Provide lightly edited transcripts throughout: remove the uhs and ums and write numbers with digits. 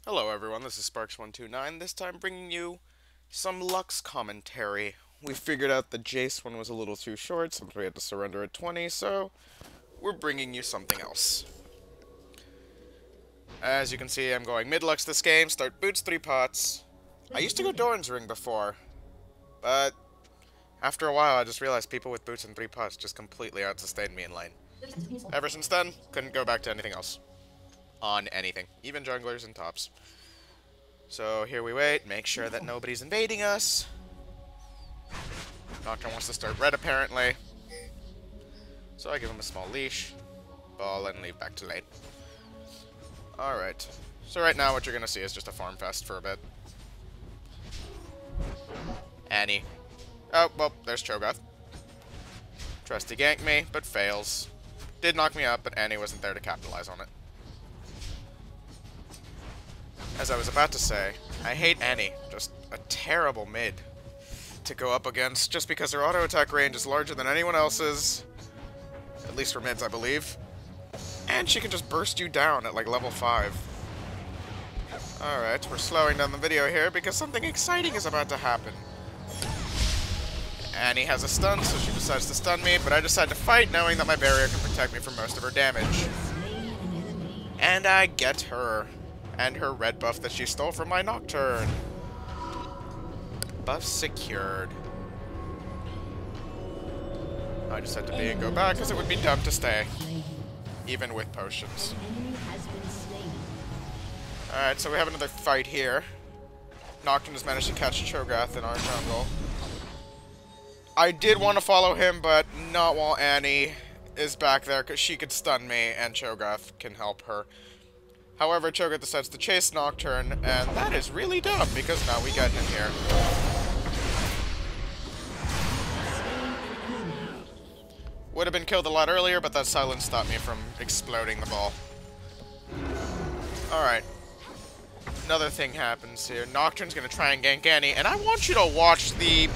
Hello everyone, this is Sparx129, this time bringing you some Lux commentary. We figured out the Jace one was a little too short, since we had to surrender at 20, so we're bringing you something else. As you can see, I'm going mid-Lux this game, start boots 3 pots. I used to go Doran's Ring before, but after a while I just realized people with boots and 3 pots just completely out-sustained me in lane. Ever since then, couldn't go back to anything else. On anything, even junglers and tops. So here we wait, make sure that nobody's invading us. Nocturne wants to start red apparently. So I give him a small leash, ball, and leave back to lane. Alright, so right now what you're gonna see is just a farm fest for a bit. Annie. Oh, well, there's Cho'Gath. Tries to gank me, but fails. Did knock me up, but Annie wasn't there to capitalize on it. As I was about to say, I hate Annie. Just a terrible mid to go up against, just because her auto attack range is larger than anyone else's. At least for mids, I believe. And she can just burst you down at like level 5. Alright, we're slowing down the video here because something exciting is about to happen. Annie has a stun, so she decides to stun me, but I decide to fight knowing that my barrier can protect me from most of her damage. And I get her. And her red buff that she stole from my Nocturne. Buff secured. I just had to be and go back because it would be dumb to stay. Even with potions. Alright, so we have another fight here. Nocturne has managed to catch Cho'Gath in our jungle. I did want to follow him, but not while Annie is back there because she could stun me and Cho'Gath can help her. However, Cho'Gath decides to chase Nocturne, and that is really dumb, because now we get him here. Would have been killed a lot earlier, but that silence stopped me from exploding the ball. Alright. Another thing happens here. Nocturne's gonna try and gank Annie, and I want you to watch the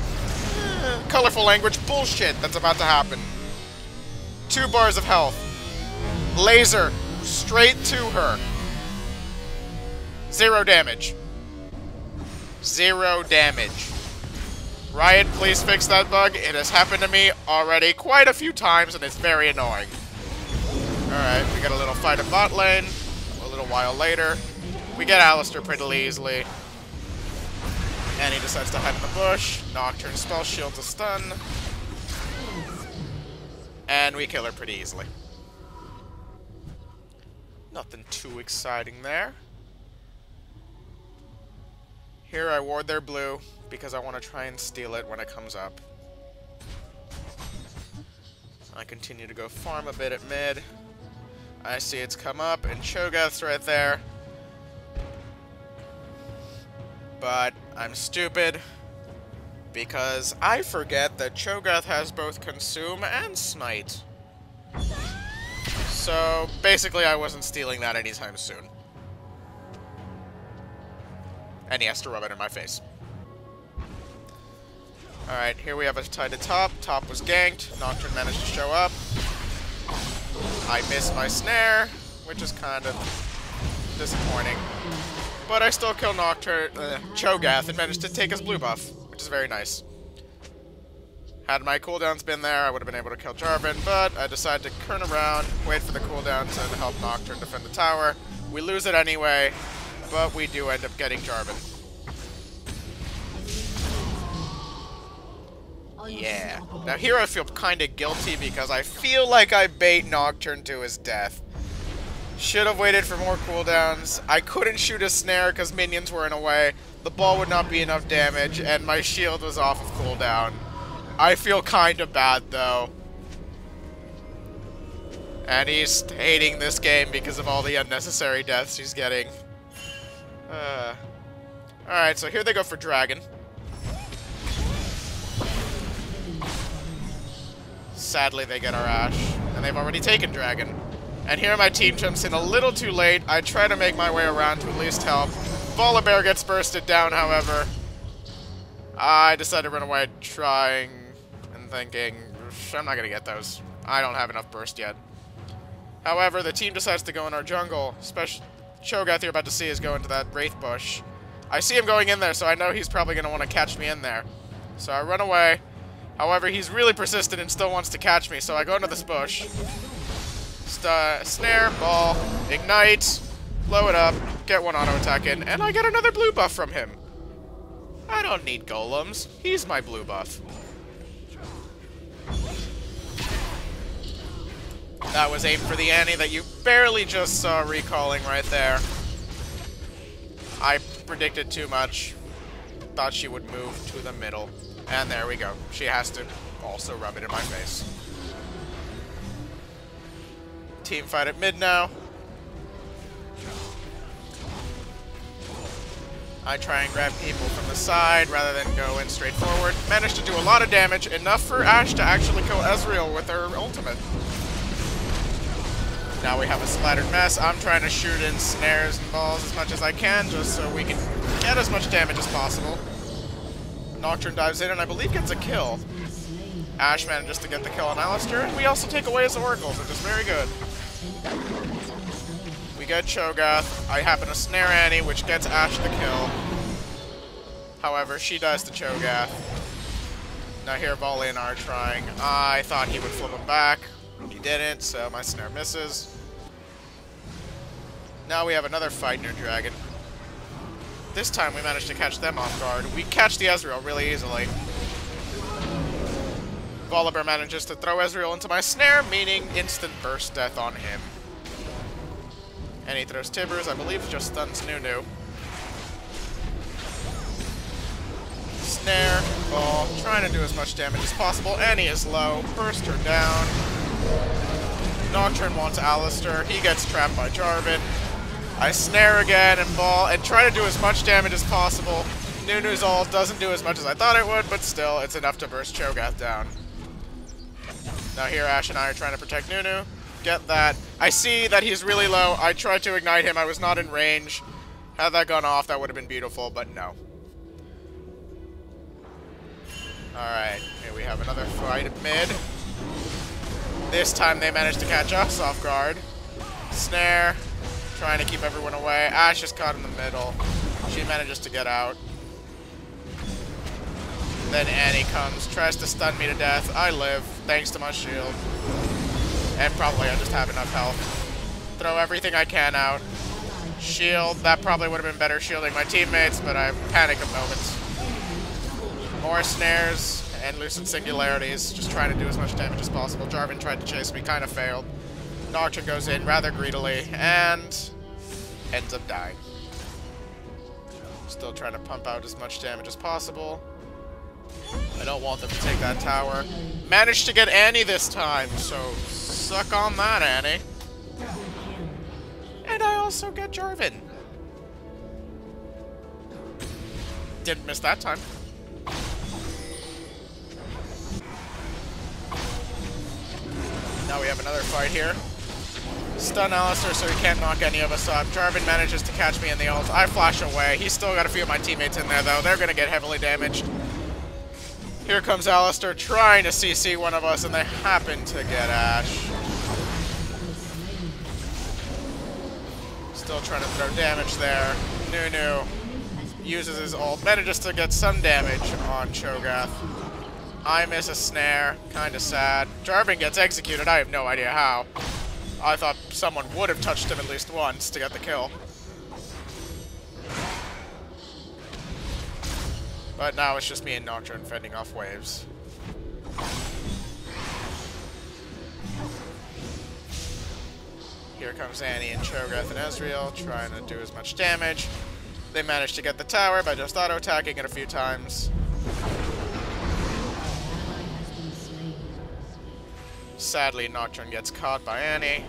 colorful language bullshit that's about to happen. 2 bars of health. Laser. Straight to her. 0 damage. 0 damage. Riot, please fix that bug. It has happened to me already quite a few times, and it's very annoying. Alright, we got a little fight at bot lane. A little while later, we get Alistar pretty easily. And he decides to hide in the bush. Nocturne spell shields a stun. And we kill her pretty easily. Nothing too exciting there. Here I ward their blue, because I want to try and steal it when it comes up. I continue to go farm a bit at mid. I see it's come up, and Cho'Gath's right there. But I'm stupid, because I forget that Cho'Gath has both Consume and Smite. So, basically I wasn't stealing that anytime soon. And he has to rub it in my face. Alright, here we have a tie to top. Top was ganked. Nocturne managed to show up. I missed my snare, which is kind of disappointing. But I still kill Cho'Gath and managed to take his blue buff, which is very nice. Had my cooldowns been there, I would have been able to kill Jarvan, but I decided to turn around, wait for the cooldown to help Nocturne defend the tower. We lose it anyway, but we do end up getting Jarvan. Yeah. Now here I feel kinda guilty because I feel like I bait Nocturne to his death. Should have waited for more cooldowns. I couldn't shoot a snare because minions were in a way. The ball would not be enough damage, and my shield was off of cooldown. I feel kinda bad though. And he's hating this game because of all the unnecessary deaths he's getting. Alright, so here they go for Dragon. Sadly, they get our Ashe, and they've already taken Dragon. And here my team jumps in a little too late. I try to make my way around to at least help. Volibear gets bursted down, however. I decided to run away trying and thinking, I'm not going to get those. I don't have enough burst yet. However, the team decides to go in our jungle, Cho'Gath you're about to see is going to that Wraith Bush. I see him going in there, so I know he's probably going to want to catch me in there. So I run away. However, he's really persistent and still wants to catch me, so I go into this bush. Snare, ball, ignite, blow it up, get one auto attack in, and I get another blue buff from him. I don't need golems. He's my blue buff. That was aimed for the Annie that you barely just saw recalling right there. I predicted too much. Thought she would move to the middle. And there we go. She has to also rub it in my face. Team fight at mid now. I try and grab people from the side rather than go in straight forward. Managed to do a lot of damage, enough for Ashe to actually kill Ezreal with her ultimate. Now we have a splattered mess. I'm trying to shoot in snares and balls as much as I can, just so we can get as much damage as possible. Nocturne dives in and I believe gets a kill. Ashe manages to get the kill on Alistar, and we also take away his oracles, which is very good. We get Cho'Gath. I happen to snare Annie, which gets Ashe the kill. However, she dies to Cho'Gath. Now here Volley and are trying. I thought he would flip him back. He didn't, so my snare misses. Now we have another fight near Dragon. This time we managed to catch them off guard. We catch the Ezreal really easily. Volibear manages to throw Ezreal into my snare, meaning instant burst death on him. And he throws Tibbers, I believe just stuns Nunu. Snare, ball, trying to do as much damage as possible. Annie is low, burst her down. Nocturne wants Alistar, he gets trapped by Jarvan. I snare again and ball and try to do as much damage as possible. Nunu's ult doesn't do as much as I thought it would, but still, it's enough to burst Cho'Gath down. Now here Ashe and I are trying to protect Nunu. Get that. I see that he's really low. I tried to ignite him. I was not in range. Had that gone off, that would have been beautiful, but no. Alright, here we have another fight at mid. This time they managed to catch us off guard. Snare. Trying to keep everyone away. Ashe is caught in the middle. She manages to get out. Then Annie comes, tries to stun me to death. I live, thanks to my shield. And probably I just have enough health. Throw everything I can out. Shield, that probably would have been better shielding my teammates, but I panic a moment. More snares and Lucid Singularities, just trying to do as much damage as possible. Jarvan tried to chase me, kind of failed. Nocturne goes in rather greedily, and ends up dying. Still trying to pump out as much damage as possible. I don't want them to take that tower. Managed to get Annie this time, so suck on that, Annie. And I also get Jarvan. Didn't miss that time. Now we have another fight here. Stun Alistar so he can't knock any of us up. Jarvan manages to catch me in the ult. I flash away. He's still got a few of my teammates in there, though. They're going to get heavily damaged. Here comes Alistar trying to CC one of us, and they happen to get Ashe. Still trying to throw damage there. Nunu uses his ult. Manages to get some damage on Cho'Gath. I miss a snare. Kinda sad. Jarvan gets executed. I have no idea how. I thought someone would have touched him at least once to get the kill. But now it's just me and Nocturne fending off waves. Here comes Annie and Cho'Gath and Ezreal, trying to do as much damage. They managed to get the tower by just auto-attacking it a few times. Sadly, Nocturne gets caught by Annie.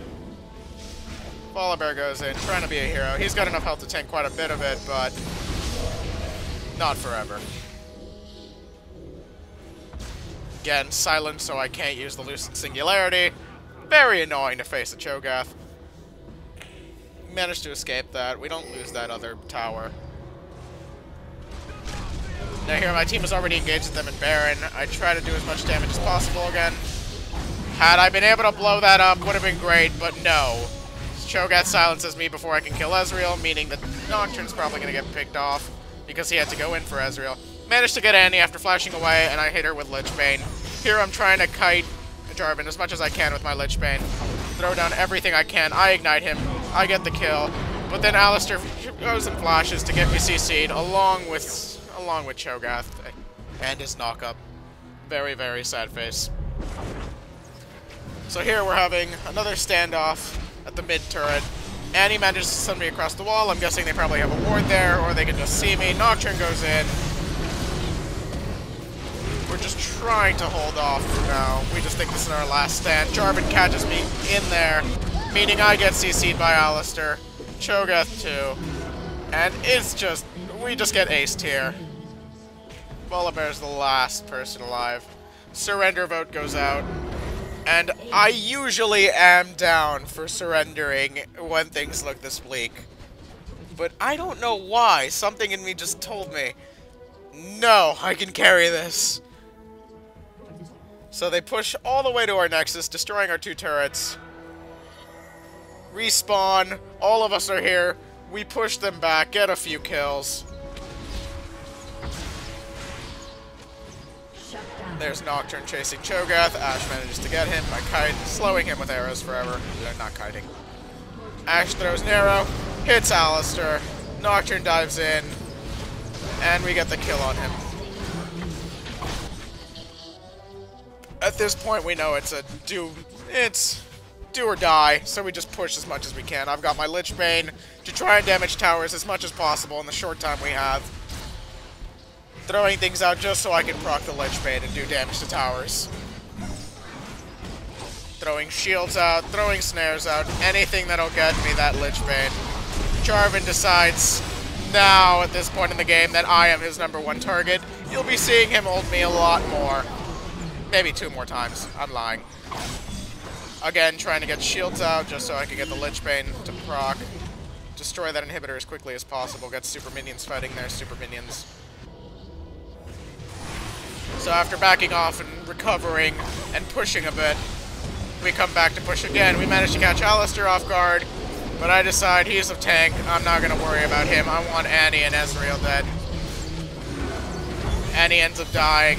Volibear goes in, trying to be a hero. He's got enough health to tank quite a bit of it, but not forever. Again, silent, so I can't use the Lucid Singularity. Very annoying to face a Cho'Gath. Managed to escape that. We don't lose that other tower. Now here, my team is already engaged with them in Baron. I try to do as much damage as possible again. Had I been able to blow that up, would have been great, but no. Cho'Gath silences me before I can kill Ezreal, meaning that Nocturne's probably going to get picked off because he had to go in for Ezreal. Managed to get Annie after flashing away, and I hit her with Lich Bane. Here I'm trying to kite Jarvan as much as I can with my Lich Bane. Throw down everything I can. I ignite him. I get the kill. But then Alistar goes and flashes to get me CC'd along with Cho'Gath and his knock-up. Very, very sad face. So here we're having another standoff at the mid turret. Annie manages to send me across the wall. I'm guessing they probably have a ward there, or they can just see me. Nocturne goes in. We're just trying to hold off for now. We just think this is our last stand. Jarvan catches me in there, meaning I get CC'd by Alistar. Cho'Gath too. And it's just, we just get aced here. Volibear's the last person alive. Surrender vote goes out. And I usually am down for surrendering when things look this bleak. But I don't know why. Something in me just told me, no, I can carry this. So they push all the way to our Nexus, destroying our 2 turrets. Respawn. All of us are here. We push them back, get a few kills. There's Nocturne chasing Cho'Gath. Ashe manages to get him by kite, slowing him with arrows forever. They're not kiting. Ashe throws an arrow, hits Alistar. Nocturne dives in, and we get the kill on him. At this point, we know it's do or die, so we just push as much as we can. I've got my Lich Bane to try and damage towers as much as possible in the short time we have. Throwing things out just so I can proc the Lich Bane and do damage to towers. Throwing shields out, throwing snares out, anything that'll get me that Lich Bane. Jarvan decides now, at this point in the game, that I am his #1 target. You'll be seeing him ult me a lot more. Maybe 2 more times. I'm lying. Again, trying to get shields out just so I can get the Lich Bane to proc. Destroy that inhibitor as quickly as possible. Get super minions fighting their super minions. So after backing off and recovering and pushing a bit, we come back to push again. We manage to catch Alistar off guard, but I decide he's a tank. I'm not going to worry about him. I want Annie and Ezreal dead. Annie ends up dying.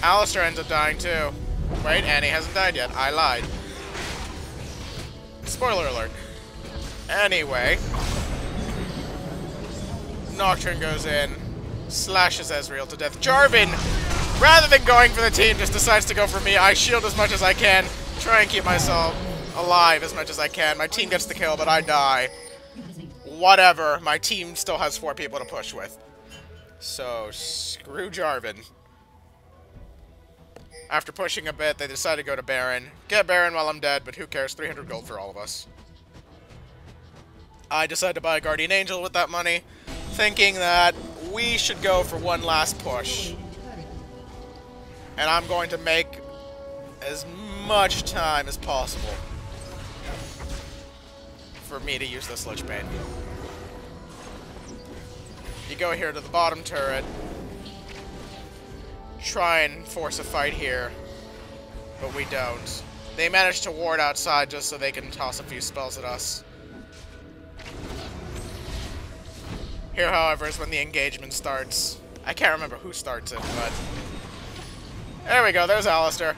Alistar ends up dying too. Wait, Annie hasn't died yet. I lied. Spoiler alert. Anyway. Nocturne goes in. Slashes Ezreal to death. Jarvan, rather than going for the team, just decides to go for me. I shield as much as I can. Try and keep myself alive as much as I can. My team gets the kill, but I die. Whatever. My team still has 4 people to push with. So, screw Jarvan. After pushing a bit, they decide to go to Baron. Get Baron while I'm dead, but who cares? 300 gold for all of us. I decide to buy a Guardian Angel with that money, thinking that we should go for one last push. And I'm going to make as much time as possible for me to use this Lich Bane. You go here to the bottom turret. Try and force a fight here, but we don't. They manage to ward outside just so they can toss a few spells at us. Here, however, is when the engagement starts. I can't remember who starts it, but... there we go, there's Alistar.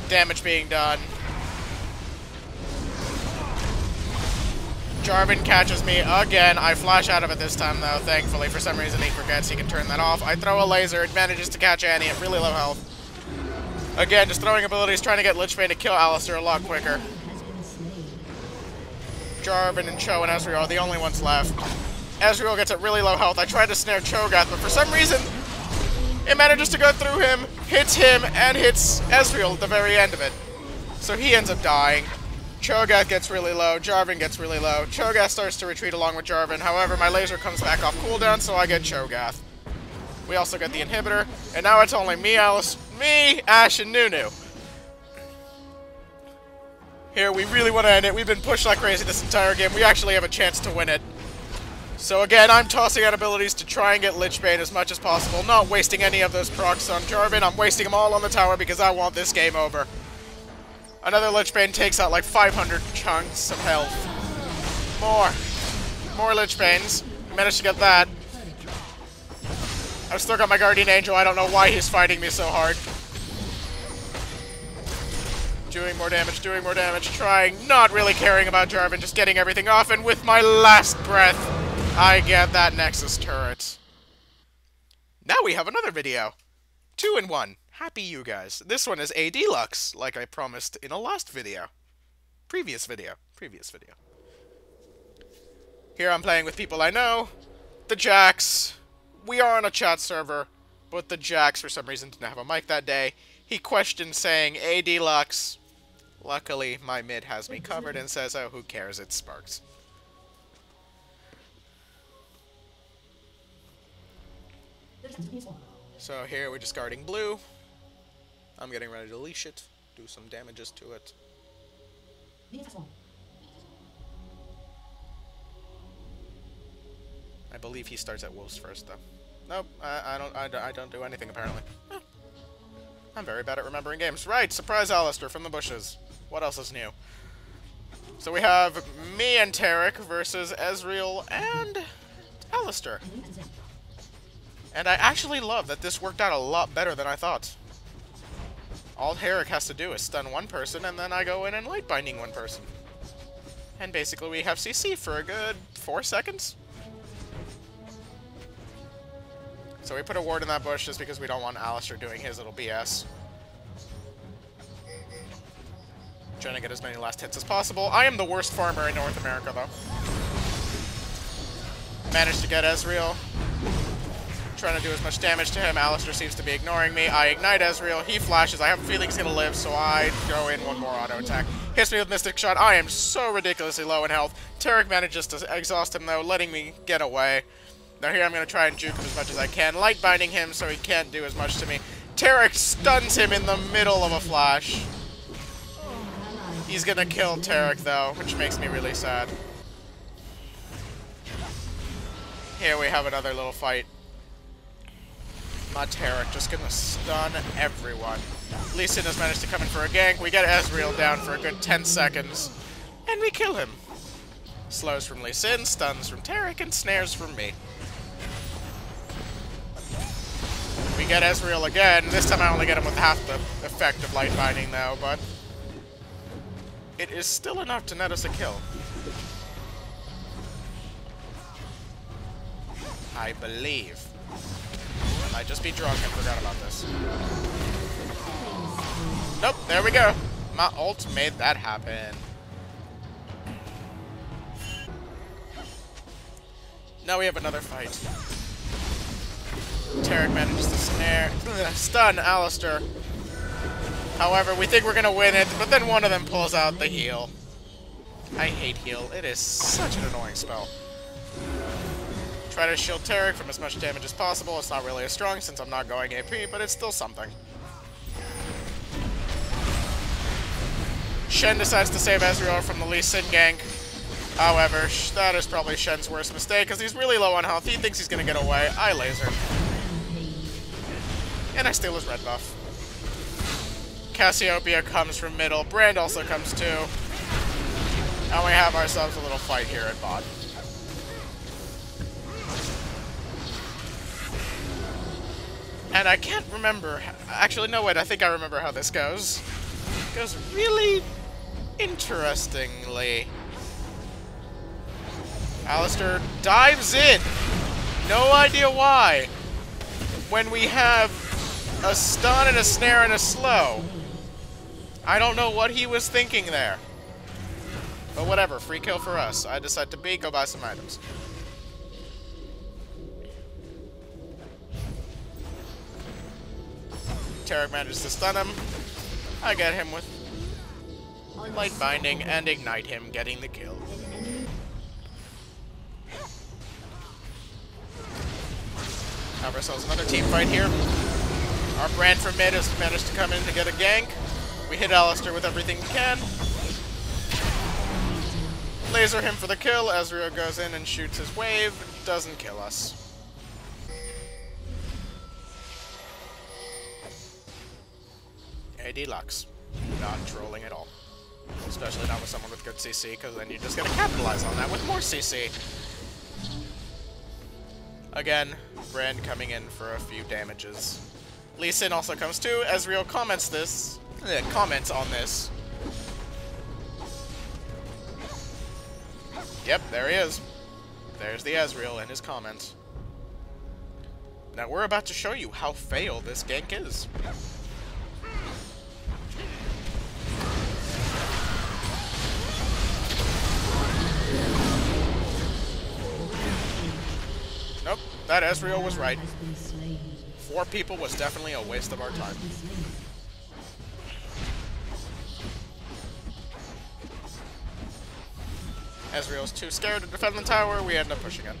Damage being done. Jarvan catches me again. I flash out of it this time, though, thankfully. For some reason, he forgets he can turn that off. I throw a laser. It manages to catch Annie at really low health. Again, just throwing abilities, trying to get Lich Bane to kill Alistar a lot quicker. Jarvan and Cho and Ezreal are the only ones left. Ezreal gets at really low health. I tried to snare Cho'Gath, but for some reason, it manages to go through him, hits him, and hits Ezreal at the very end of it. So he ends up dying. Cho'Gath gets really low, Jarvan gets really low. Cho'Gath starts to retreat along with Jarvan. However, my laser comes back off cooldown, so I get Cho'Gath. We also get the inhibitor, and now it's only me, Ashe, and Nunu. Here, we really want to end it. We've been pushed like crazy this entire game. We actually have a chance to win it. So again, I'm tossing out abilities to try and get Lich Bane as much as possible, not wasting any of those procs on Jarvan. I'm wasting them all on the tower because I want this game over. Another Lich Bane takes out like 500 chunks of health. More Lich Banes. Managed to get that. I've still got my Guardian Angel. I don't know why he's fighting me so hard. Doing more damage, trying, not really caring about Jarvan, just getting everything off, and with my last breath, I get that Nexus turret. Now we have another video. 2 in 1. Happy you guys. This one is AD Lux, like I promised in a last video. Previous video. Here I'm playing with people I know. The Jax. We are on a chat server, but the Jax for some reason didn't have a mic that day. He questioned saying AD Lux. Luckily, my mid has me covered and says, oh, who cares, it's Sparx. So here we're just guarding blue. I'm getting ready to leash it, do some damages to it. I believe he starts at wolves first, though. Nope, I don't do anything, apparently. I'm very bad at remembering games. Right, surprise Alistair from the bushes. What else is new? So we have me and Tarek versus Ezreal and Alistair. And I actually love that this worked out a lot better than I thought. All Tarek has to do is stun one person, and then I go in and light binding one person. And basically we have CC for a good 4 seconds. So we put a ward in that bush just because we don't want Alistair doing his little BS. Trying to get as many last hits as possible. I am the worst farmer in North America, though. Managed to get Ezreal. Trying to do as much damage to him. Alistair seems to be ignoring me. I ignite Ezreal. He flashes. I have a feeling he's going to live, so I go in one more auto attack. Hits me with Mystic Shot. I am so ridiculously low in health. Tarek manages to exhaust him, though, letting me get away. Now here I'm going to try and juke him as much as I can. Light binding him so he can't do as much to me. Tarek stuns him in the middle of a flash. He's gonna kill Tarek, though, which makes me really sad. Here we have another little fight. My Tarek just gonna stun everyone. Lee Sin has managed to come in for a gank. We get Ezreal down for a good 10 seconds. And we kill him. Slows from Lee Sin, stuns from Tarek, and snares from me. We get Ezreal again. This time I only get him with half the effect of light binding, though, but it is still enough to net us a kill. I believe. I might just be drunk and forgot about this. Nope, there we go. My ult made that happen. Now we have another fight. Tarek manages to stun Alistair. However, we think we're gonna win it, but then one of them pulls out the heal. I hate heal. It is such an annoying spell. Try to shield Tarek from as much damage as possible. It's not really as strong since I'm not going AP, but it's still something. Shen decides to save Ezreal from the Lee Sin gank. However, that is probably Shen's worst mistake, because he's really low on health. He thinks he's gonna get away. I laser. And I steal his red buff. Cassiopeia comes from middle. Brand also comes too. And we have ourselves a little fight here at bot. And I can't remember. Actually, no, wait. I think I remember how this goes. It goes really interestingly. Alistair dives in. No idea why. When we have a stun and a snare and a slow. I don't know what he was thinking there. But whatever, free kill for us. I decide to go buy some items. Tarek manages to stun him. I get him with light binding and ignite him, getting the kill. Have ourselves another team fight here. Our Brand from mid has managed to come in to get a gank. We hit Alistair with everything we can. Laser him for the kill. Ezreal goes in and shoots his wave. Doesn't kill us. AD Lux. not trolling at all. Especially not with someone with good CC, because then you're just gonna capitalize on that with more CC. Again, Brand coming in for a few damages. Lee Sin also comes too. Ezreal comments on this. Yep, there he is. There's the Ezreal in his comments. Now we're about to show you how fail this gank is. Nope, that Ezreal was right. 4 people was definitely a waste of our time. Ezreal's too scared to defend the tower, we end up pushing in.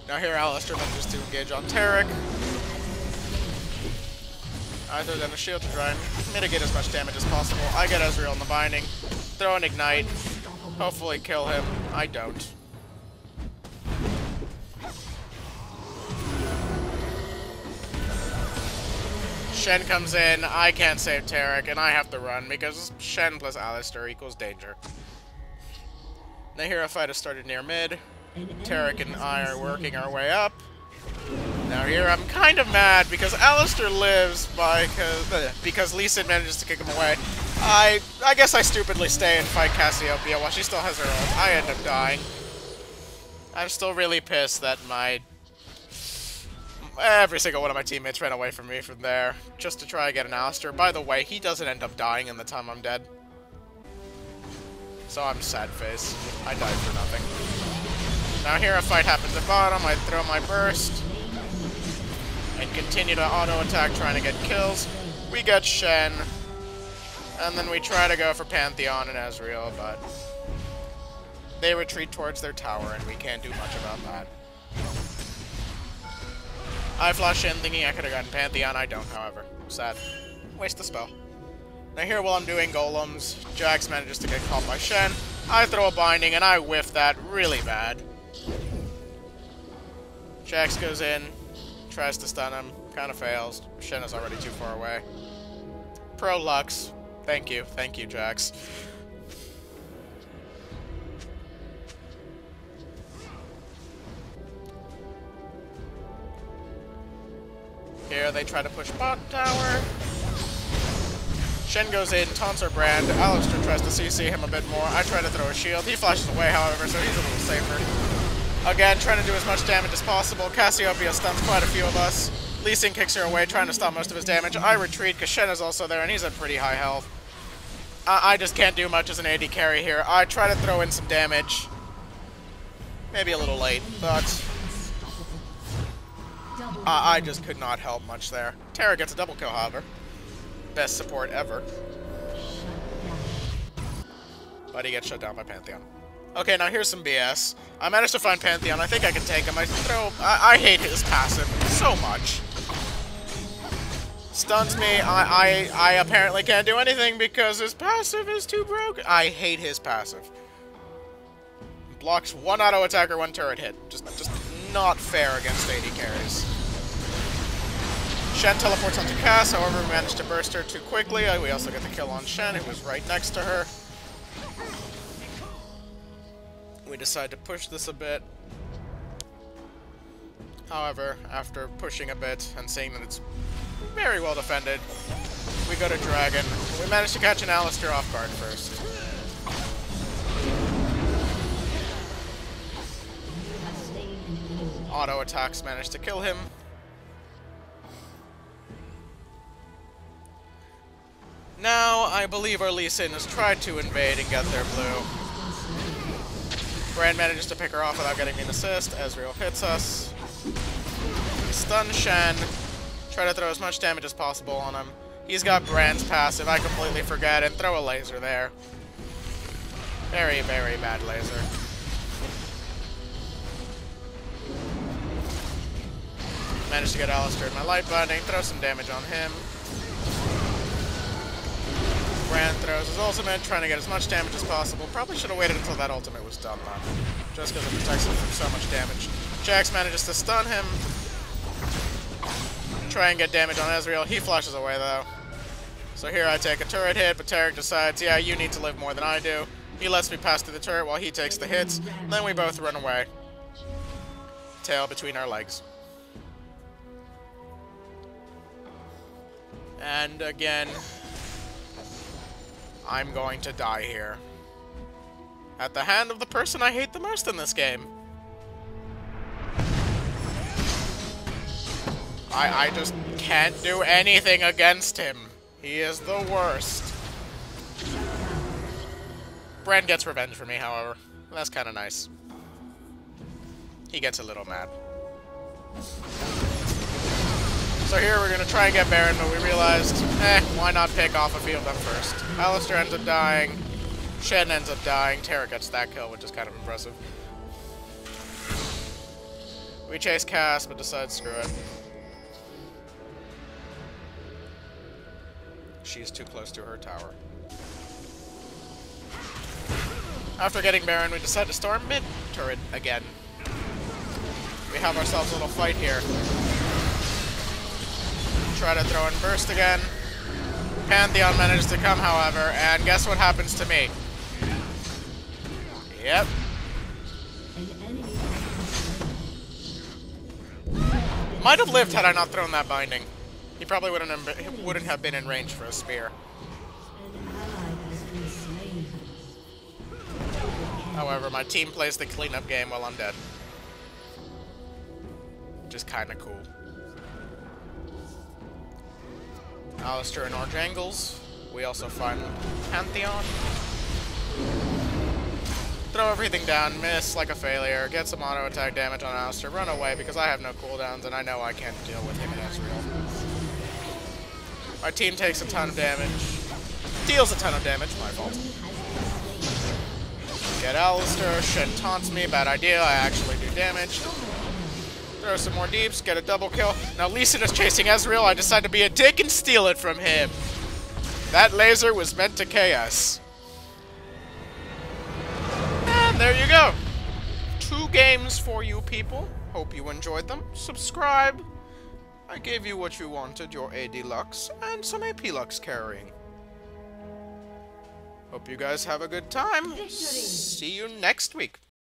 Now here Alistar manages to engage on Taric. I throw down a shield to try and mitigate as much damage as possible. I get Ezreal in the binding, throw an ignite, hopefully kill him. I don't. Shen comes in, I can't save Taric, and I have to run because Shen plus Alistar equals danger. Now here a fight has started near mid. Taric and I are working our way up. Now here I'm kind of mad because Alistar lives because Lee Sin manages to kick him away. I guess I stupidly stay and fight Cassiopeia while she still has her ult. I end up dying. I'm still really pissed that every single one of my teammates ran away from me from there, just to try and get an Alistar. By the way, he doesn't end up dying in the time I'm dead. So I'm sad face. I died for nothing. Now here a fight happens at bottom, I throw my burst, and continue to auto-attack trying to get kills. We get Shen, and then we try to go for Pantheon and Ezreal, but they retreat towards their tower, and we can't do much about that. I flash in thinking I could have gotten Pantheon. I don't, however. Sad. Waste the spell. Now here while I'm doing golems, Jax manages to get caught by Shen. I throw a binding and I whiff that really bad. Jax goes in, tries to stun him, kind of fails. Shen is already too far away. Pro Lux. Thank you, Jax. Here they try to push bot tower. Shen goes in, taunts our Brand. Alistar tries to CC him a bit more. I try to throw a shield. He flashes away, however, so he's a little safer. Again, trying to do as much damage as possible. Cassiopeia stuns quite a few of us. Lee Sin kicks her away, trying to stop most of his damage. I retreat because Shen is also there, and he's at pretty high health. I just can't do much as an AD carry here. I try to throw in some damage. Maybe a little late, but I just could not help much there. Tara gets a double kill, however. Best support ever. But he gets shut down by Pantheon. Okay, now here's some BS. I managed to find Pantheon. I think I can take him. I hate his passive so much. Stuns me. I apparently can't do anything because his passive is too broken. I hate his passive. Blocks one auto attack or one turret hit. Just not fair against AD carries. Shen teleports onto Cass, however, we managed to burst her too quickly. We also get the kill on Shen, who was right next to her. We decide to push this a bit. However, after pushing a bit and seeing that it's very well defended, we go to Dragon. We managed to catch an Alistar off guard first. Auto attacks managed to kill him. Now, I believe our Lee Sin has tried to invade and get their blue. Brand manages to pick her off without getting an assist. Ezreal hits us. We stun Shen. Try to throw as much damage as possible on him. He's got Brand's passive. I completely forget and throw a laser there. Very, very bad laser. Managed to get Alistar in my light binding. Throw some damage on him. Brand throws his ultimate, trying to get as much damage as possible. Probably should have waited until that ultimate was done, though. Just because it protects him from so much damage. Jax manages to stun him. Try and get damage on Ezreal. He flashes away, though. So here I take a turret hit, but Taric decides, yeah, you need to live more than I do. He lets me pass through the turret while he takes the hits, and then we both run away. Tail between our legs. And again, I'm going to die here. At the hand of the person I hate the most in this game. I just can't do anything against him. He is the worst. Brand gets revenge for me, however. That's kind of nice. He gets a little mad. So here we're going to try and get Baron, but we realized, why not pick off a few of them first. Alistair ends up dying. Shen ends up dying. Tara gets that kill, which is kind of impressive. We chase Cass, but decide screw it. She's too close to her tower. After getting Baron, we decide to storm mid turret again. We have ourselves a little fight here. Try to throw in burst again. Pantheon manages to come, however, and guess what happens to me? Yep. Might have lived had I not thrown that binding. He probably wouldn't have been in range for a spear. However, my team plays the cleanup game while I'm dead. Which is kinda cool. Alistair and Orange angles. We also find Pantheon. Throw everything down, miss like a failure, get some auto attack damage on Alistair, run away because I have no cooldowns and I know I can't deal with him in Ezreal. Our team takes a ton of damage. Deals a ton of damage, my fault. Get Alistair, Shen taunts me, bad idea, I actually do damage. Throw some more deeps, get a double kill. Now Lee Sin is chasing Ezreal, I decide to be a dick and steal it from him. That laser was meant to KS. And there you go. 2 games for you people. Hope you enjoyed them. Subscribe. I gave you what you wanted, your AD Lux, and some AP Lux carrying. Hope you guys have a good time. See you next week.